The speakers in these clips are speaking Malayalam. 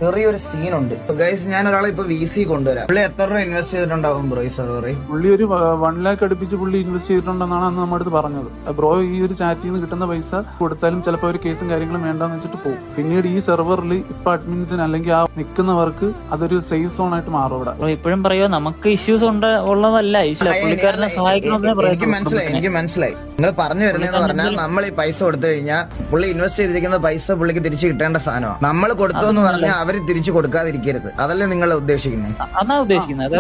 ചെറിയൊരു സീനുണ്ട് ഗൈസ്. ഞാൻ ഒരാളെ ഇപ്പൊ VC കൊണ്ടുവരാം. പുള്ളി എത്ര രൂപ ഇൻവെസ്റ്റ് ചെയ്തിട്ടുണ്ടാവും ബ്രോ ഈ സെർവറിൽ? പുള്ളി ഒരു 1 lakh അടുപ്പിച്ച് പുള്ളി ഇൻവെസ്റ്റ് ചെയ്തിട്ടുണ്ടെന്നാണ് അന്ന് നമ്മുടെ അടുത്ത് പറഞ്ഞത്. ബ്രോ ഈ ഒരു ചാറ്റിൽ നിന്ന് കിട്ടുന്ന പൈസ കൊടുത്താലും ചിലപ്പോൾ ഒരു കേസും കാര്യങ്ങളും വേണ്ടെന്ന് വെച്ചിട്ട് പോകും. പിന്നീട് ഈ സെർവറിൽ ഇപ്പൊ അഡ്മിൻസിന് അല്ലെങ്കിൽ ആ നിൽക്കുന്നവർക്ക് അതൊരു സേഫ് സോൺ ആയിട്ട് മാറും. ഇവിടെ ഇപ്പോഴും പറയുമോ നമുക്ക് ഇഷ്യൂസ് ഉള്ളതല്ല, പുള്ളിക്കാരനെ സഹായിക്കണമെന്ന് എനിക്ക് മനസ്സിലായി നിങ്ങൾ പറഞ്ഞു വരുന്നതെന്ന് പറഞ്ഞാൽ നമ്മൾ ഈ പൈസ കൊടുത്തു കഴിഞ്ഞാൽ പുള്ളി ഇൻവെസ്റ്റ് ചെയ്തിരിക്കുന്ന പൈസ പുള്ളിക്ക് തിരിച്ചു കിട്ടേണ്ട സാധനമാണ്. നമ്മൾ കൊടുത്തു എന്ന് പറഞ്ഞാൽ അവര് തിരിച്ചു കൊടുക്കാതിരിക്കരുത്. അതല്ലേ നിങ്ങൾ ഉദ്ദേശിക്കുന്നത്? അതാ ഉദ്ദേശിക്കുന്നത്.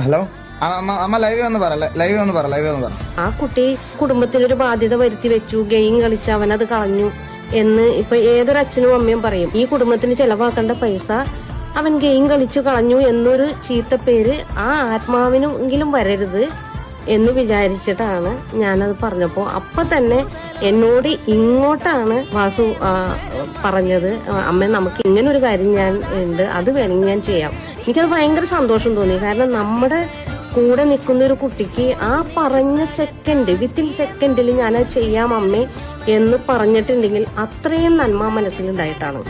ഹലോ അമ്മ ലൈവ് ഒന്ന് പറ. ആ കുട്ടി കുടുംബത്തിനൊരു ബാധ്യത വരുത്തി വെച്ചു, ഗെയിം കളിച്ച് അവനത് കളഞ്ഞു എന്ന് ഇപ്പൊ ഏതൊരു അച്ഛനും അമ്മയും പറയും. ഈ കുടുംബത്തിന് ചെലവാക്കേണ്ട പൈസ അവൻ ഗെയിം കളിച്ചു കളഞ്ഞു എന്നൊരു ചീത്തപ്പേര് ആ ആത്മാവിനെങ്കിലും വരരുത് എന്ന് വിചാരിച്ചിട്ടാണ് ഞാനത് പറഞ്ഞപ്പോ അപ്പൊ തന്നെ എന്നോട് ഇങ്ങോട്ടാണ് വാസു പറഞ്ഞത്, അമ്മ നമുക്ക് ഇങ്ങനെ ഒരു കാര്യം ഞാൻ ഉണ്ട്, അത് വേണമെങ്കിൽ ഞാൻ ചെയ്യാം. എനിക്കത് ഭയങ്കര സന്തോഷം തോന്നി. കാരണം നമ്മുടെ കൂടെ നിൽക്കുന്ന ഒരു കുട്ടിക്ക് ആ പറഞ്ഞ വിത്തിൻ സെക്കൻഡിൽ ഞാനത് ചെയ്യാം അമ്മേ എന്ന് പറഞ്ഞിട്ടുണ്ടെങ്കിൽ അത്രയും നന്മ മനസ്സിലുണ്ടായിട്ടാണ്.